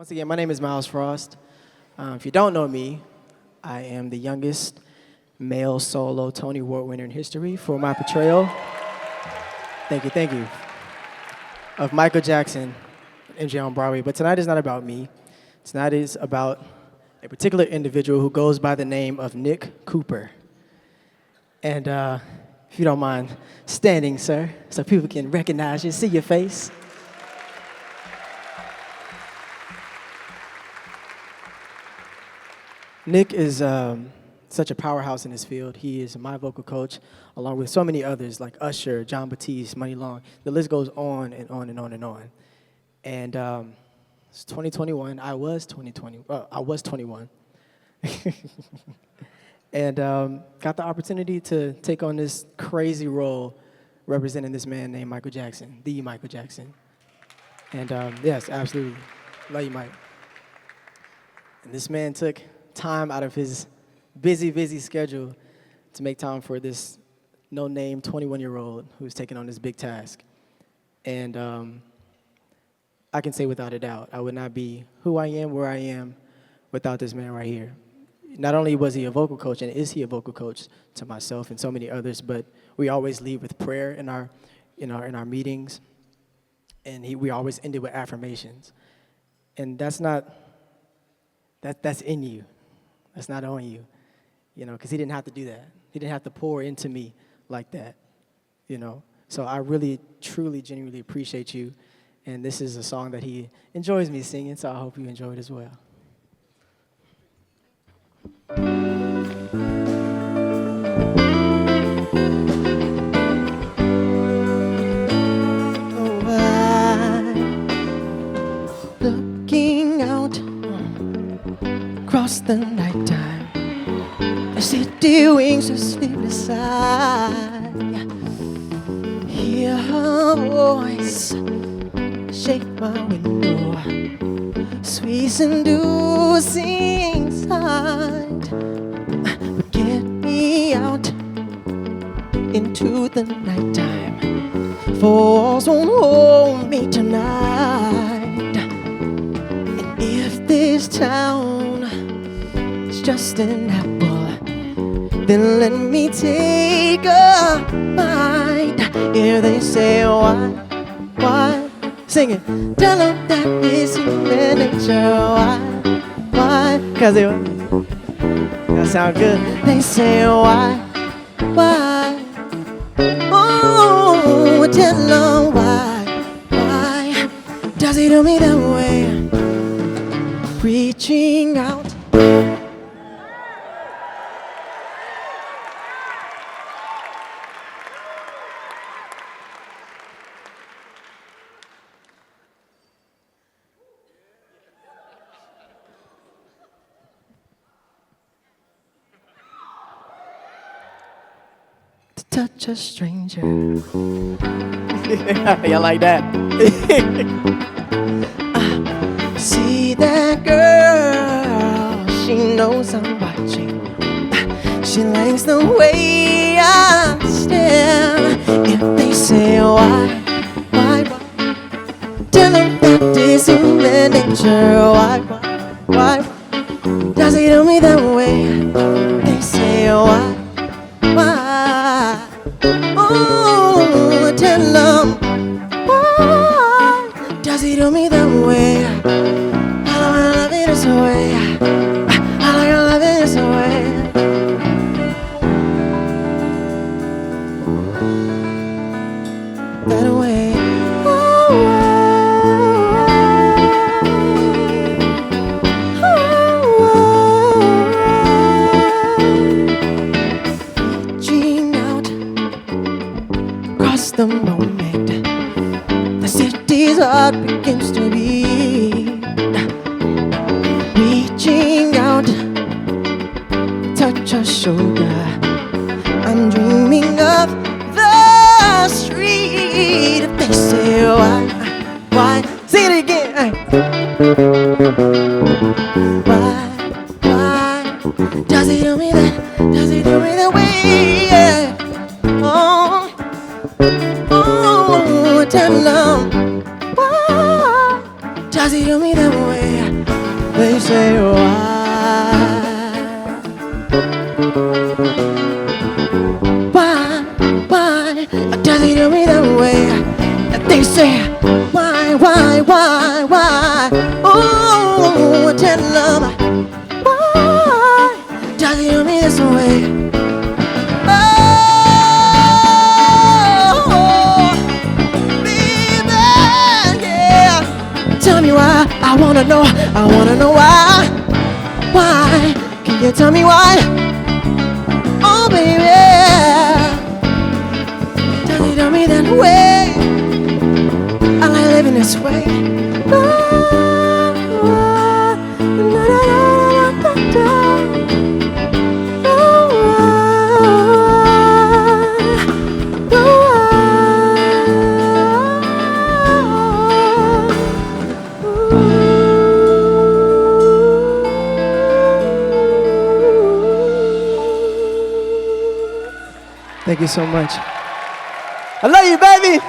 Once again, my name is Myles Frost. If you don't know me, I am the youngest male solo Tony Award winner in history for my portrayal. Thank you, of Michael Jackson, MJ on Broadway. But tonight is not about me. Tonight is about a particular individual who goes by the name of Nick Cooper. And if you don't mind standing, sir, so people can recognize you, see your face. Nick is such a powerhouse in his field. He is my vocal coach, along with so many others like Usher, John Batiste, Money Long. The list goes on and on and on and on. And it's 2021. I was 21. And got the opportunity to take on this crazy role representing this man named Michael Jackson, the Michael Jackson. And yes, absolutely. Love you, Mike. And this man took time out of his busy schedule to make time for this no-name 21-year-old who's taking on this big task. And I can say without a doubt, I would not be who I am, where I am, without this man right here. Not only was he a vocal coach, and is he a vocal coach to myself and so many others, but we always lead with prayer in our meetings, and we always end it with affirmations. And that's in you. That's not on you, because he didn't have to do that. He didn't have to pour into me like that, So I really, truly, genuinely appreciate you. And this is a song that he enjoys me singing, so I hope you enjoy it as well. Looking out across the nighttime, I city wings of sleepless eye. Hear her voice shake my window, sweet seducing sight. But get me out into the nighttime, for walls won't hold me tonight. And if this town is just an apple, then let me take a bite. If they say why, sing it. Tell them that it's human nature. Why? Cause that sound good. They say why? Oh, tell them why? Does he do me that way? Reaching out. Touch a stranger. Y'all like that? See that girl, she knows I'm watching. She likes the way I stare. If they say why? Tell them that this is human nature. Why? Does he do me that way? They say why? Oh, tell him why does he do me that way? I don't wanna love it this way. I don't wanna love it this way. That way. The moment the city's heart begins to beat, reaching out, touch her shoulder, I'm dreaming of the street. If they say why, sing it again. Why, does he do me that, way, yeah. Tell him why does he do me that way? say why does he do me that way? They say why? Oh, tell love, why does he do me this way? Oh, baby, yeah. Tell me why, I wanna know why. Why, can you tell me why? Oh baby, does he do me that way? I like living this way. Thank you so much. I love you, baby.